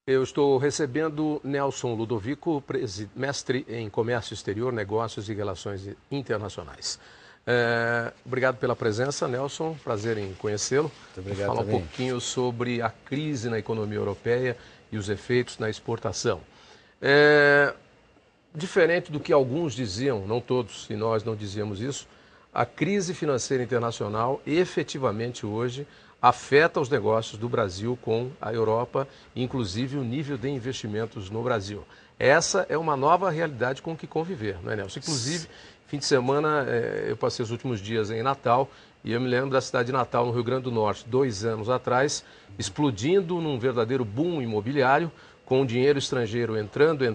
Eu estou recebendo Nelson Ludovico, mestre em Comércio Exterior, Negócios e Relações Internacionais. Obrigado pela presença, Nelson. Prazer em conhecê-lo. Muito obrigado. Falar também. um pouquinho sobre a crise na economia europeia e os efeitos na exportação. Diferente do que alguns diziam, não todos, e nós não dizíamos isso, a crise financeira internacional efetivamente hoje afeta os negócios do Brasil com a Europa, inclusive o nível de investimentos no Brasil. Essa é uma nova realidade com que conviver, não é, Nelson? Inclusive, fim de semana, eu passei os últimos dias em Natal e eu me lembro da cidade de Natal, no Rio Grande do Norte, 2 anos atrás, explodindo num verdadeiro boom imobiliário, com dinheiro estrangeiro entrando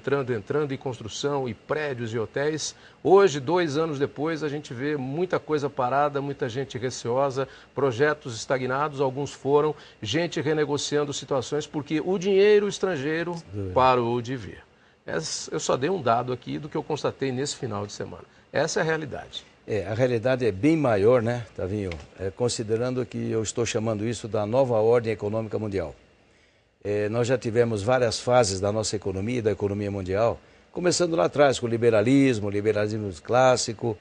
em construção e prédios e hotéis. Hoje, 2 anos depois, a gente vê muita coisa parada, muita gente receosa, projetos estagnados, alguns foram, gente renegociando situações porque o dinheiro estrangeiro parou de vir. Eu só dei um dado aqui do que eu constatei nesse final de semana. Essa é a realidade. A realidade é bem maior, né, Tavinho? Considerando que eu estou chamando isso da nova ordem econômica mundial. Nós já tivemos várias fases da nossa economia e da economia mundial, começando lá atrás com o liberalismo clássico,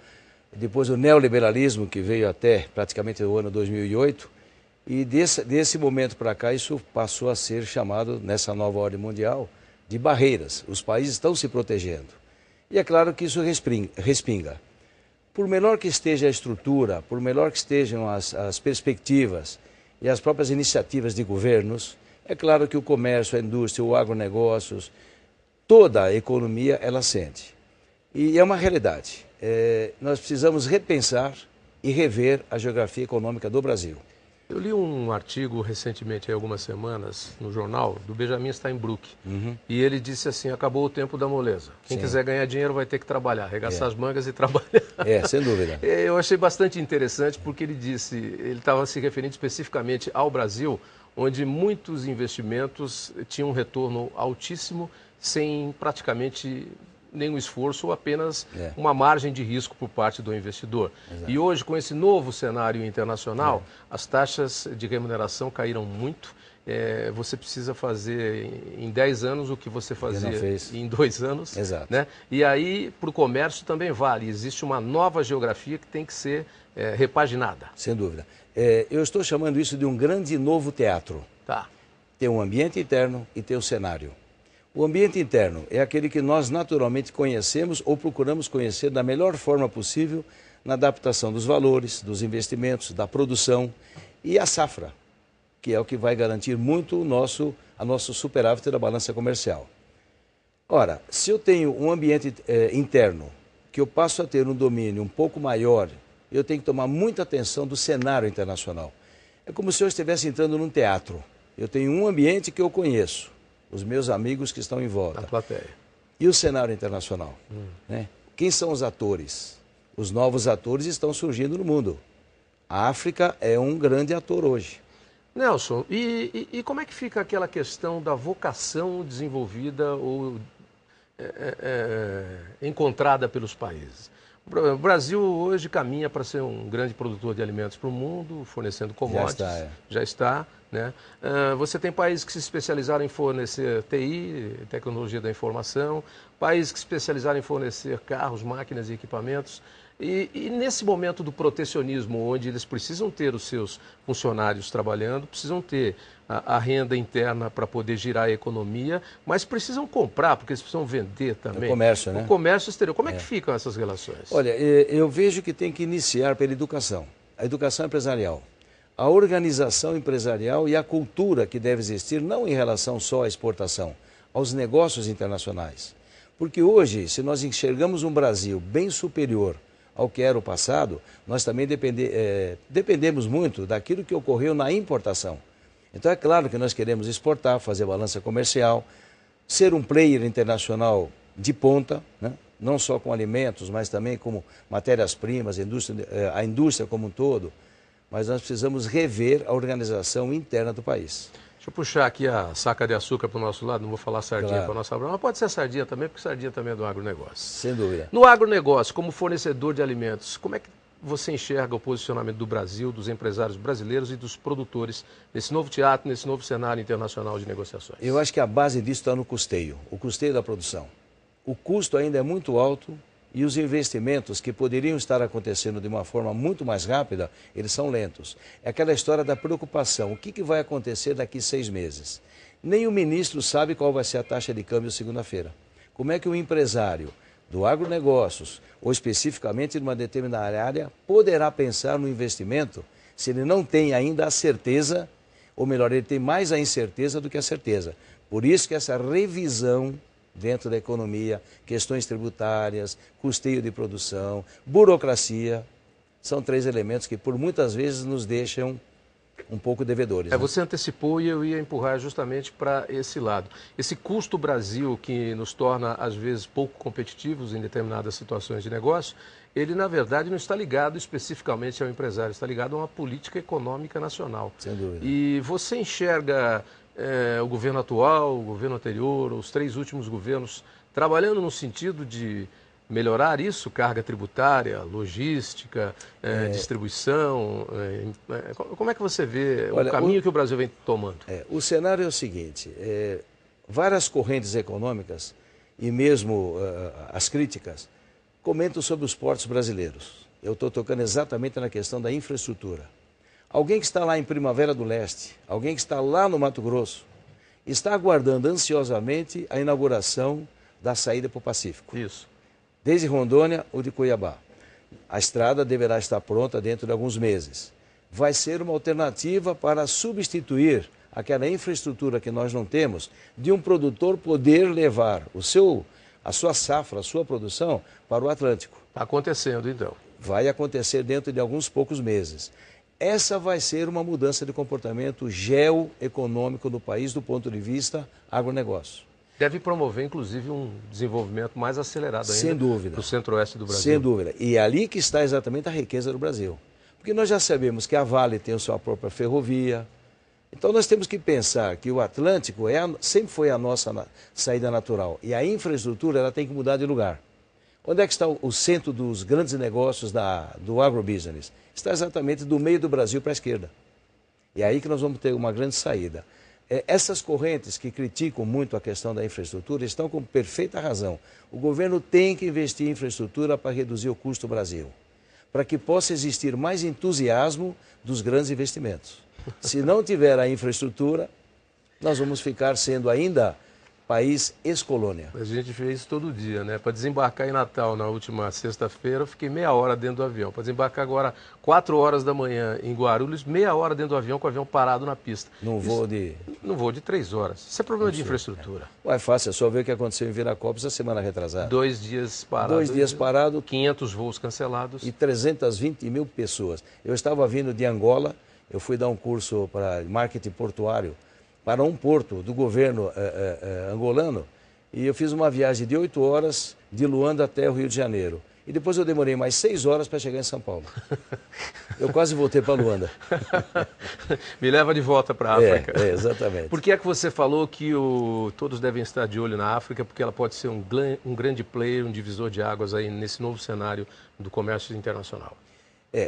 depois o neoliberalismo, que veio até praticamente o ano 2008, e desse momento para cá isso passou a ser chamado, nessa nova ordem mundial, de barreiras. Os países estão se protegendo. E é claro que isso respinga. Por melhor que esteja a estrutura, por melhor que estejam as perspectivas e as próprias iniciativas de governos, é claro que o comércio, a indústria, o agronegócios, toda a economia, ela sente. E é uma realidade. Nós precisamos repensar e rever a geografia econômica do Brasil. Eu li um artigo recentemente, há algumas semanas, no jornal, do Benjamin Steinbrück. E ele disse assim, acabou o tempo da moleza. Quem quiser ganhar dinheiro vai ter que trabalhar, arregaçar as mangas e trabalhar. Sem dúvida. Eu achei bastante interessante porque ele disse, ele estava se referindo especificamente ao Brasil, onde muitos investimentos tinham um retorno altíssimo, sem praticamente nenhum esforço ou apenas uma margem de risco por parte do investidor. Exato. E hoje, com esse novo cenário internacional, as taxas de remuneração caíram muito. Você precisa fazer em 10 anos o que você fazia em 2 anos. Exato. Né? E aí, para o comércio também vale. Existe uma nova geografia que tem que ser repaginada. Sem dúvida. Eu estou chamando isso de um grande novo teatro. Tá. Tem um ambiente interno e tem o cenário. O ambiente interno é aquele que nós naturalmente conhecemos ou procuramos conhecer da melhor forma possível na adaptação dos valores, dos investimentos, da produção e a safra, que é o que vai garantir muito a nosso superávit da balança comercial. Ora, se eu tenho um ambiente interno que eu passo a ter um domínio um pouco maior, eu tenho que tomar muita atenção do cenário internacional. É como se eu estivesse entrando num teatro. Eu tenho um ambiente que eu conheço, os meus amigos que estão em volta. A plateia. E o cenário internacional? Né? Quem são os atores? Os novos atores estão surgindo no mundo. A África é um grande ator hoje. Nelson, e como é que fica aquela questão da vocação desenvolvida ou encontrada pelos países? O Brasil hoje caminha para ser um grande produtor de alimentos para o mundo, fornecendo commodities. Já está. Né? Você tem países que se especializaram em fornecer TI, tecnologia da informação, países que se especializaram em fornecer carros, máquinas e equipamentos. E nesse momento do protecionismo, onde eles precisam ter os seus funcionários trabalhando, precisam ter a renda interna para poder girar a economia, mas precisam comprar, porque eles precisam vender também. O comércio, né? O comércio exterior. Como é que ficam essas relações? Olha, eu vejo que tem que iniciar pela educação. A educação empresarial. A organização empresarial e a cultura que deve existir, não em relação só à exportação, aos negócios internacionais. Porque hoje, se nós enxergamos um Brasil bem superior ao que era o passado, nós também dependemos muito daquilo que ocorreu na importação. Então é claro que nós queremos exportar, fazer balança comercial, ser um player internacional de ponta, né? Não só com alimentos, mas também como matérias-primas, a indústria como um todo. Mas nós precisamos rever a organização interna do país. Deixa eu puxar aqui a saca de açúcar para o nosso lado, não vou falar sardinha para a nossa brama, mas pode ser sardinha também, porque sardinha também é do agronegócio. Sem dúvida. No agronegócio, como fornecedor de alimentos, como é que você enxerga o posicionamento do Brasil, dos empresários brasileiros e dos produtores nesse novo teatro, nesse novo cenário internacional de negociações? Eu acho que a base disso está no custeio, o custeio da produção. O custo ainda é muito alto e os investimentos que poderiam estar acontecendo de uma forma muito mais rápida, eles são lentos. É aquela história da preocupação, o que vai acontecer daqui 6 meses? Nem o ministro sabe qual vai ser a taxa de câmbio segunda-feira. Como é que o empresário do agronegócios, ou especificamente de uma determinada área, poderá pensar no investimento se ele não tem ainda a certeza, ou melhor, ele tem mais a incerteza do que a certeza. Por isso que essa revisão dentro da economia, questões tributárias, custeio de produção, burocracia, são 3 elementos que por muitas vezes nos deixam um pouco devedores. Você antecipou e eu ia empurrar justamente para esse lado. Esse custo Brasil que nos torna, às vezes, pouco competitivos em determinadas situações de negócio, ele, na verdade, não está ligado especificamente ao empresário, está ligado a uma política econômica nacional. Sem dúvida. E você enxerga o governo atual, o governo anterior, os 3 últimos governos, trabalhando no sentido de melhorar isso, carga tributária, logística, distribuição? Como é que você vê o caminho que o Brasil vem tomando? O cenário é o seguinte, várias correntes econômicas e mesmo as críticas comentam sobre os portos brasileiros. Eu estou tocando exatamente na questão da infraestrutura. Alguém que está lá em Primavera do Leste, alguém que está lá no Mato Grosso, está aguardando ansiosamente a inauguração da saída para o Pacífico. Isso. Desde Rondônia ou de Cuiabá. A estrada deverá estar pronta dentro de alguns meses. Vai ser uma alternativa para substituir aquela infraestrutura que nós não temos, de um produtor poder levar a sua safra, a sua produção para o Atlântico. Está acontecendo, então. Vai acontecer dentro de alguns poucos meses. Essa vai ser uma mudança de comportamento geoeconômico do país do ponto de vista agronegócio. Deve promover, inclusive, um desenvolvimento mais acelerado ainda. Sem dúvida. Do centro-oeste do Brasil. Sem dúvida. E é ali que está exatamente a riqueza do Brasil. Porque nós já sabemos que a Vale tem a sua própria ferrovia. Então nós temos que pensar que o Atlântico sempre foi a nossa saída natural. E a infraestrutura ela tem que mudar de lugar. Onde é que está o centro dos grandes negócios do agrobusiness? Está exatamente do meio do Brasil para a esquerda. E é aí que nós vamos ter uma grande saída. Essas correntes que criticam muito a questão da infraestrutura estão com perfeita razão. O governo tem que investir em infraestrutura para reduzir o custo do Brasil, para que possa existir mais entusiasmo dos grandes investimentos. Se não tiver a infraestrutura, nós vamos ficar sendo ainda país ex-colônia. A gente vê isso todo dia, né? Para desembarcar em Natal, na última sexta-feira, eu fiquei meia hora dentro do avião. Para desembarcar agora, 4 horas da manhã em Guarulhos, meia hora dentro do avião, com o avião parado na pista. Num voo de 3 horas. Isso é problema de infraestrutura. É fácil, é só ver o que aconteceu em Viracopos a semana retrasada. 2 dias parado. 2 dias parado. 500 voos cancelados. E 320 mil pessoas. Eu estava vindo de Angola, eu fui dar um curso para marketing portuário, para um porto do governo angolano, e eu fiz uma viagem de 8 horas de Luanda até o Rio de Janeiro. E depois eu demorei mais 6 horas para chegar em São Paulo. Eu quase voltei para Luanda. Me leva de volta para a África. Exatamente. Por que é que você falou que todos devem estar de olho na África? Porque ela pode ser um grande player, um divisor de águas aí nesse novo cenário do comércio internacional.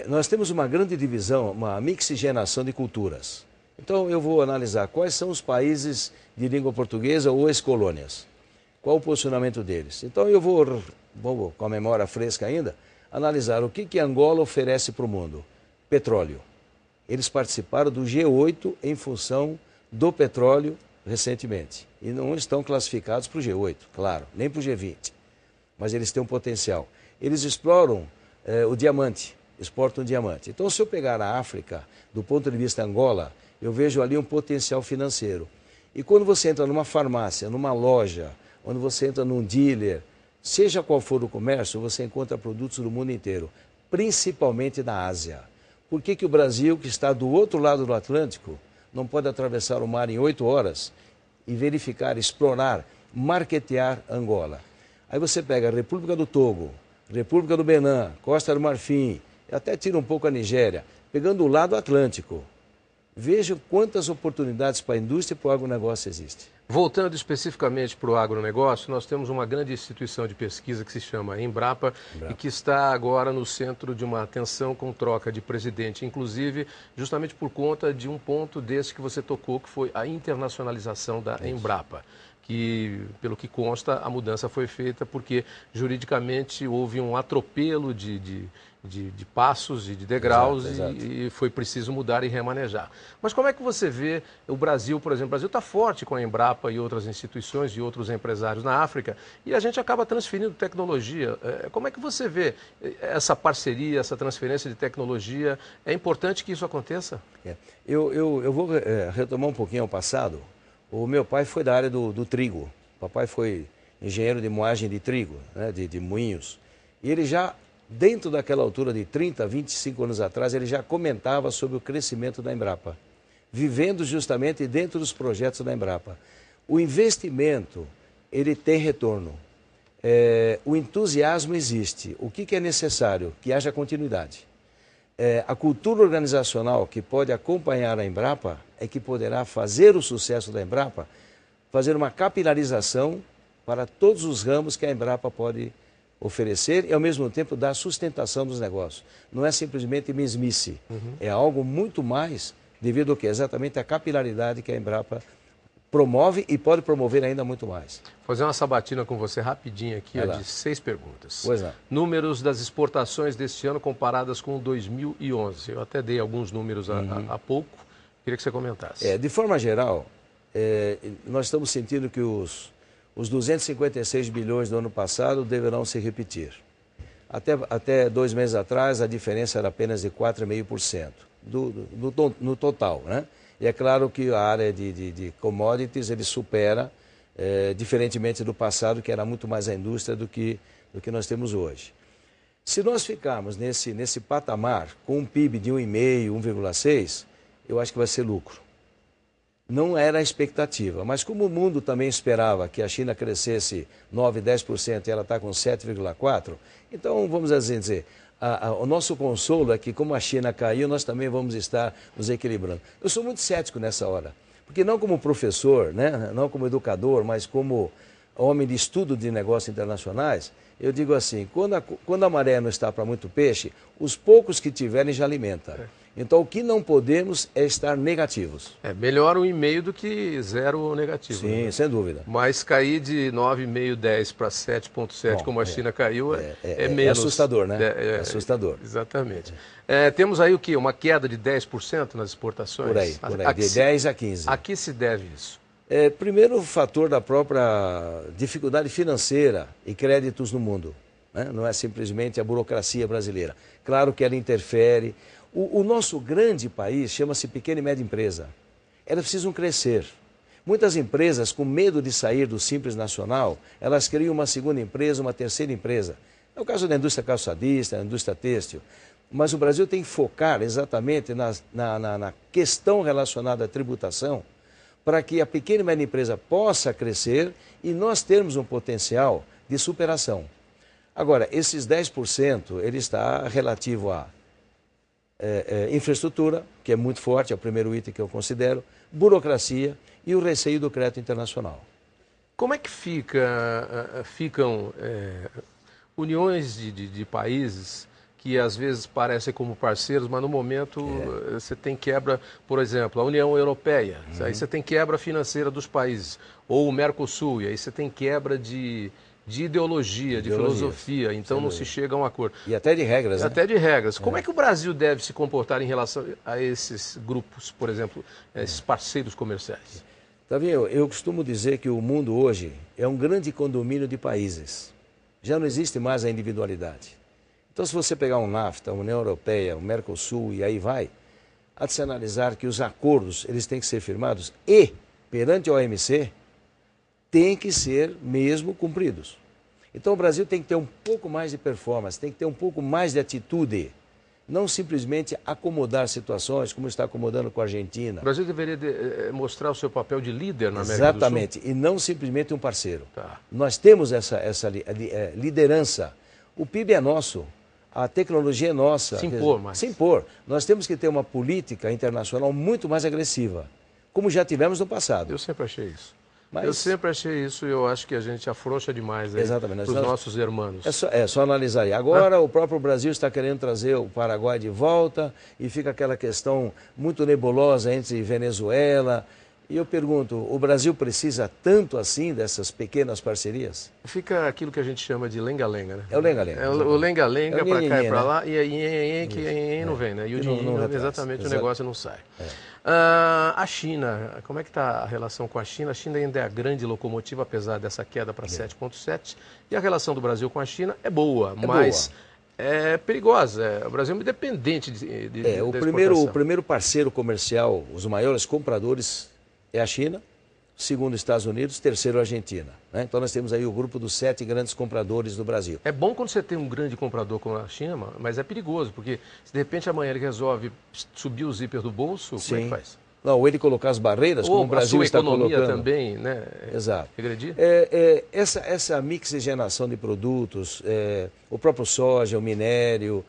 Nós temos uma grande divisão, uma mixigenação de culturas. Então eu vou analisar quais são os países de língua portuguesa ou ex-colônias. Qual o posicionamento deles? Então eu vou, com a memória fresca ainda, analisar o que Angola oferece para o mundo. Petróleo. Eles participaram do G8 em função do petróleo recentemente. E não estão classificados para o G8, claro, nem para o G20. Mas eles têm um potencial. Eles exploram o diamante, exportam diamante. Então se eu pegar a África, do ponto de vista Angola, eu vejo ali um potencial financeiro. E quando você entra numa farmácia, numa loja, quando você entra num dealer, seja qual for o comércio, você encontra produtos do mundo inteiro, principalmente da Ásia. Por que o Brasil, que está do outro lado do Atlântico, não pode atravessar o mar em 8 horas e verificar, explorar, marketear Angola? Aí você pega a República do Togo, República do Benin, Costa do Marfim, até tira um pouco a Nigéria, pegando o lado Atlântico. Veja quantas oportunidades para a indústria e para o agronegócio existem. Voltando especificamente para o agronegócio, nós temos uma grande instituição de pesquisa que se chama Embrapa e que está agora no centro de uma tensão com troca de presidente, inclusive justamente por conta de um ponto desse que você tocou, que foi a internacionalização da Embrapa. Que, pelo que consta, a mudança foi feita porque juridicamente houve um atropelo de passos e de degraus e foi preciso mudar e remanejar. Mas como é que você vê o Brasil, por exemplo? O Brasil está forte com a Embrapa e outras instituições e outros empresários na África e a gente acaba transferindo tecnologia. Como é que você vê essa parceria, essa transferência de tecnologia? É importante que isso aconteça? Eu vou retomar um pouquinho ao passado. O meu pai foi da área do trigo. O papai foi engenheiro de moagem de trigo, né, de moinhos. E ele já, dentro daquela altura de 30, 25 anos atrás, ele já comentava sobre o crescimento da Embrapa, vivendo justamente dentro dos projetos da Embrapa. O investimento, ele tem retorno. O entusiasmo existe. O que é necessário? Que haja continuidade. A cultura organizacional que pode acompanhar a Embrapa é que poderá fazer o sucesso da Embrapa, fazer uma capilarização para todos os ramos que a Embrapa pode oferecer e, ao mesmo tempo, dar sustentação dos negócios. Não é simplesmente mesmice, é algo muito mais devido ao que? Exatamente a capilaridade que a Embrapa promove e pode promover ainda muito mais. Vou fazer uma sabatina com você rapidinho aqui, de 6 perguntas. Pois não. Números das exportações deste ano comparadas com 2011. Eu até dei alguns números há pouco, queria que você comentasse. De forma geral, nós estamos sentindo que os 256 bilhões do ano passado deverão se repetir. Até 2 meses atrás, a diferença era apenas de 4,5% no total, né? E é claro que a área de commodities ele supera, diferentemente do passado, que era muito mais a indústria do que nós temos hoje. Se nós ficarmos nesse patamar com um PIB de 1,5%, 1,6%, eu acho que vai ser lucro. Não era a expectativa, mas como o mundo também esperava que a China crescesse 9%, 10% e ela está com 7,4%, então vamos assim dizer, o nosso consolo é que como a China caiu, nós também vamos estar nos equilibrando. Eu sou muito cético nessa hora, porque não como professor, né, não como educador, mas como homem de estudo de negócios internacionais, eu digo assim, quando a maré não está para muito peixe, os poucos que tiverem já alimenta. Então, o que não podemos é estar negativos. Melhor 1,5 do que 0 negativo. Sim, né? Sem dúvida. Mas cair de 9,5, 10 para 7,7, como a China caiu, é menos. É assustador, né? É assustador. Exatamente. Temos aí o quê? Uma queda de 10% nas exportações? Por aí, de 10 a 15. A que se deve isso? Primeiro, o fator da própria dificuldade financeira e créditos no mundo, né? Não é simplesmente a burocracia brasileira. Claro que ela interfere. O nosso grande país chama-se pequena e média empresa. Elas precisam crescer. Muitas empresas, com medo de sair do Simples Nacional, elas criam uma segunda empresa, uma terceira empresa. É o caso da indústria calçadista, da indústria têxtil. Mas o Brasil tem que focar exatamente na questão relacionada à tributação para que a pequena e média empresa possa crescer e nós termos um potencial de superação. Agora, esses 10%, ele está relativo a infraestrutura, que é muito forte, é o primeiro item que eu considero, burocracia e o receio do crédito internacional. Como é que ficam uniões de países que às vezes parecem como parceiros, mas no momento você tem quebra, por exemplo, a União Europeia, aí você tem quebra financeira dos países, ou o Mercosul, e aí você tem quebra de ideologia, de filosofia, então não se chega a um acordo. E até de regras, né? Até de regras. Como é que o Brasil deve se comportar em relação a esses grupos, por exemplo, esses parceiros comerciais? Tavinho, eu costumo dizer que o mundo hoje é um grande condomínio de países. Já não existe mais a individualidade. Então, se você pegar um NAFTA, a União Europeia, o Mercosul e aí vai, há de se analisar que os acordos eles têm que ser firmados e, perante a OMC, têm que ser mesmo cumpridos. Então o Brasil tem que ter um pouco mais de performance, tem que ter um pouco mais de atitude, não simplesmente acomodar situações como está acomodando com a Argentina. O Brasil deveria mostrar o seu papel de líder na América do Sul. Exatamente, e não simplesmente um parceiro. Tá. Nós temos essa liderança, o PIB é nosso, a tecnologia é nossa. Se impor mais. Se impor. Nós temos que ter uma política internacional muito mais agressiva, como já tivemos no passado. Eu sempre achei isso. Mas... Eu sempre achei isso e eu acho que a gente afrouxa demais para os nossos irmãos. É só analisar aí. Agora o próprio Brasil está querendo trazer o Paraguai de volta e fica aquela questão muito nebulosa entre Venezuela. E eu pergunto, o Brasil precisa tanto assim dessas pequenas parcerias? Fica aquilo que a gente chama de lenga-lenga, né? É o lenga-lenga. É o lenga-lenga para cá e para lá, e aí que não vem, né? E o dinheiro, exatamente, o negócio não sai. A China, como é que está a relação com a China? A China ainda é a grande locomotiva, apesar dessa queda para 7,7. E a relação do Brasil com a China é boa, mas é perigosa. O Brasil é dependente o primeiro parceiro comercial, os maiores compradores é a China, segundo Estados Unidos, terceiro a Argentina. Né? Então nós temos aí o grupo dos 7 grandes compradores do Brasil. É bom quando você tem um grande comprador como a China, mas é perigoso, porque se de repente amanhã ele resolve subir o zíper do bolso, como é que faz? Não, ou ele colocar as barreiras, como o Brasil está colocando. A sua economia também, né? Exato. Regredir? Essa mixigenação de produtos, o próprio soja, o minério...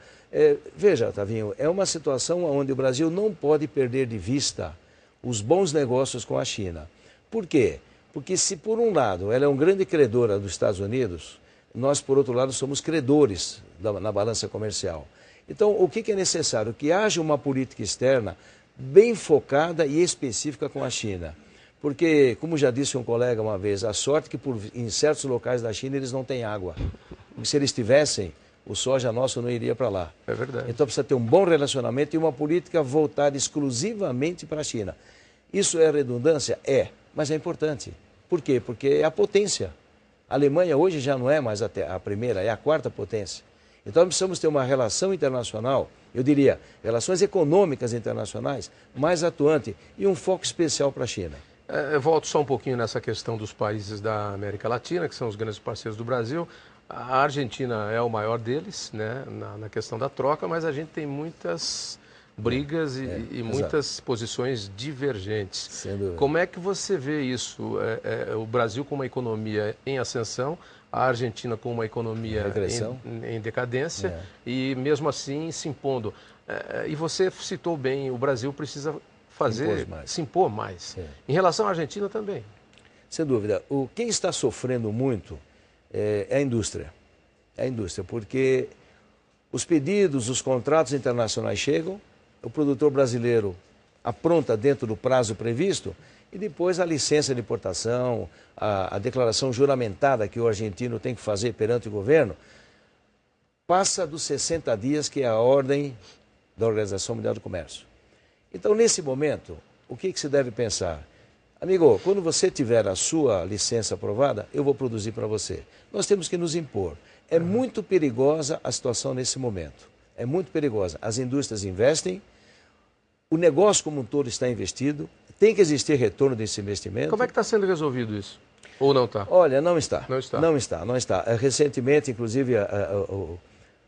veja, Tavinho, é uma situação onde o Brasil não pode perder de vista os bons negócios com a China. Por quê? Porque se por um lado ela é um grande credora dos Estados Unidos, nós por outro lado somos credores na balança comercial. Então o que é necessário? Que haja uma política externa bem focada e específica com a China. Porque, como já disse um colega uma vez, a sorte que em certos locais da China eles não têm água. Porque se eles tivessem, o soja nosso não iria para lá. É verdade. Então precisa ter um bom relacionamento e uma política voltada exclusivamente para a China. Isso é redundância? É, mas é importante. Por quê? Porque é a potência. A Alemanha hoje já não é mais a primeira, é a 4ª potência. Então nós precisamos ter uma relação internacional, eu diria, relações econômicas internacionais mais atuante e um foco especial para a China. Eu volto só um pouquinho nessa questão dos países da América Latina, que são os grandes parceiros do Brasil. A Argentina é o maior deles, né, na questão da troca, mas a gente tem muitas brigas e muitas posições divergentes. Como é que você vê isso? O Brasil com uma economia em ascensão, a Argentina com uma economia em decadência e mesmo assim se impondo. E você citou bem, o Brasil precisa se impor mais. Em relação à Argentina também. Sem dúvida. Quem está sofrendo muito é a indústria. É a indústria, porque os pedidos, os contratos internacionais chegam, o produtor brasileiro apronta dentro do prazo previsto e depois a licença de importação, a declaração juramentada que o argentino tem que fazer perante o governo, passa dos 60 dias, que é a ordem da Organização Mundial do Comércio. Então, nesse momento, o que se deve pensar? Amigo, quando você tiver a sua licença aprovada, eu vou produzir para você. Nós temos que nos impor. É muito perigosa a situação nesse momento. É muito perigosa. As indústrias investem, o negócio como um todo está investido, tem que existir retorno desse investimento. Como é que está sendo resolvido isso? Ou não está? Olha, não está. Não está. Não está, não está. Recentemente, inclusive,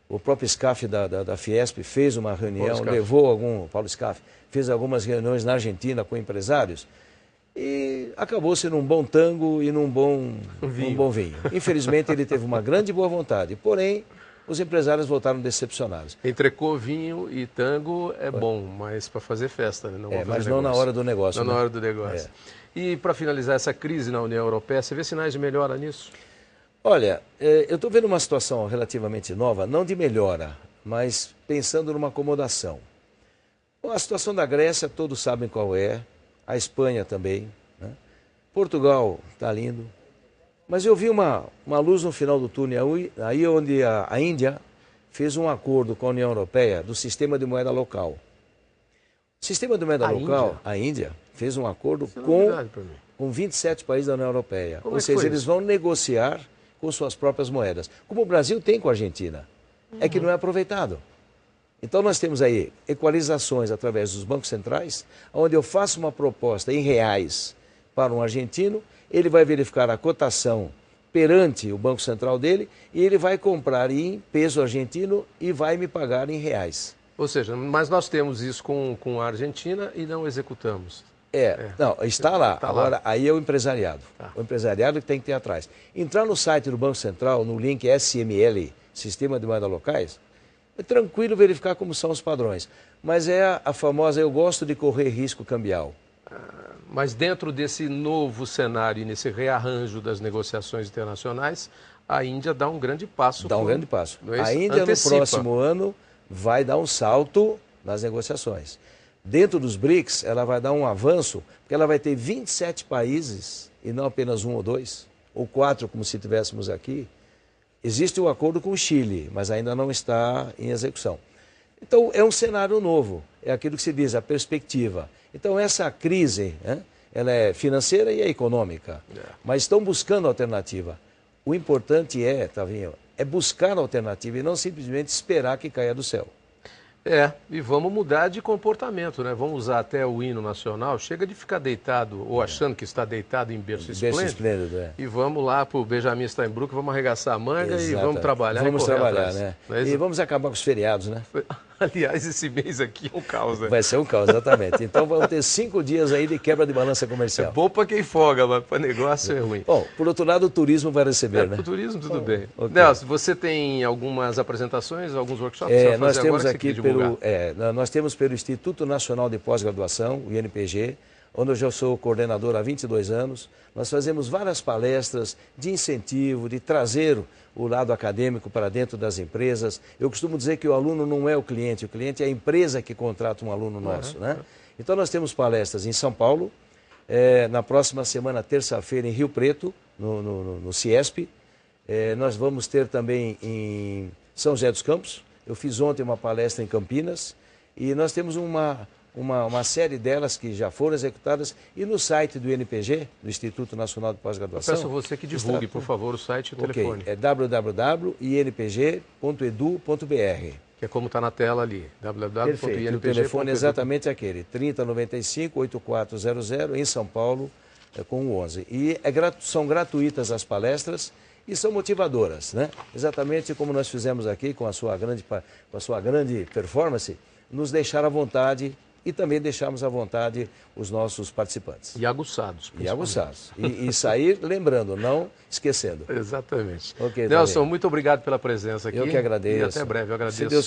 o próprio SCAF da Fiesp fez uma reunião, Paulo SCAF, fez algumas reuniões na Argentina com empresários e acabou-se num bom tango e num bom vinho. Infelizmente, ele teve uma grande boa vontade, porém, os empresários voltaram decepcionados. Entrecô, vinho e tango é bom, mas para fazer festa, né? Mas não na hora do negócio. Não na hora do negócio. E para finalizar essa crise na União Europeia, você vê sinais de melhora nisso? Olha, eu estou vendo uma situação relativamente nova, não de melhora, mas pensando numa acomodação. A situação da Grécia, todos sabem qual é, a Espanha também, né? Portugal está lindo, mas eu vi uma luz no final do túnel, aí onde a Índia fez um acordo com a União Europeia do sistema de moeda local. O sistema de moeda local, a Índia, fez um acordo com 27 países da União Europeia, ou seja, eles vão negociar com suas próprias moedas, como o Brasil tem com a Argentina, é que não é aproveitado. Então nós temos aí equalizações através dos bancos centrais, onde eu faço uma proposta em reais para um argentino, ele vai verificar a cotação perante o Banco Central dele e ele vai comprar em peso argentino e vai me pagar em reais. Ou seja, mas nós temos isso com a Argentina e não executamos. Não, está lá. Agora, aí é o empresariado. O empresariado que tem que ter atrás. Entrar no site do Banco Central, no link SML, Sistema de Moedas Locais, é tranquilo verificar como são os padrões. Mas é a famosa, eu gosto de correr risco cambial. Mas dentro desse novo cenário e nesse rearranjo das negociações internacionais, a Índia dá um grande passo. Dá um grande passo. Não é A isso? Índia, Antecipa. no próximo ano, vai dar um salto nas negociações. Dentro dos BRICS, ela vai dar um avanço, porque ela vai ter 27 países, e não apenas um ou dois, ou quatro, como se tivéssemos aqui. Existe um acordo com o Chile, mas ainda não está em execução. Então, é um cenário novo, é aquilo que se diz, a perspectiva. Então, essa crise, né, ela é financeira e é econômica, mas estão buscando alternativa. O importante é, Tavinho, é buscar alternativa e não simplesmente esperar que caia do céu. E vamos mudar de comportamento, né? Vamos usar até o hino nacional. Chega de ficar deitado ou achando que está deitado em berço esplêndido. E vamos lá para o Benjamin Steinbrück, vamos arregaçar a manga e vamos trabalhar. Vamos trabalhar, atrás. Né? E vamos acabar com os feriados, né? Aliás, esse mês aqui é um caos, né? Vai ser um caos, exatamente. Então vamos ter 5 dias aí de quebra de balança comercial. É bom para quem folga, mas para negócio é ruim. Bom, por outro lado, o turismo vai receber, né? Para o turismo, tudo bem. Okay. Nelson, você tem algumas apresentações, alguns workshops? Nós temos aqui nós temos pelo Instituto Nacional de Pós-Graduação, o INPG, onde eu já sou coordenador há 22 anos. Nós fazemos várias palestras de incentivo, de trazer o lado acadêmico para dentro das empresas. Eu costumo dizer que o aluno não é o cliente é a empresa que contrata um aluno nosso, né? Então nós temos palestras em São Paulo, na próxima semana, terça-feira, em Rio Preto, no Ciesp. Nós vamos ter também em São José dos Campos. Eu fiz ontem uma palestra em Campinas e nós temos uma série delas que já foram executadas e no site do INPG, do Instituto Nacional de Pós-Graduação. Peço a você que divulgue, por favor, o site e o telefone. É www.inpg.edu.br. Que é como está na tela ali, www.inpg.edu.br. O telefone é exatamente aquele, 3095-8400, em São Paulo, com o 11. E são gratuitas as palestras e são motivadoras, né? Exatamente como nós fizemos aqui com a sua grande performance, nos deixar à vontade e também deixarmos à vontade os nossos participantes. E aguçados. E aguçados. E sair lembrando, não esquecendo. Exatamente. Okay, Nelson, muito obrigado pela presença aqui. Eu que agradeço. E até breve, eu agradeço.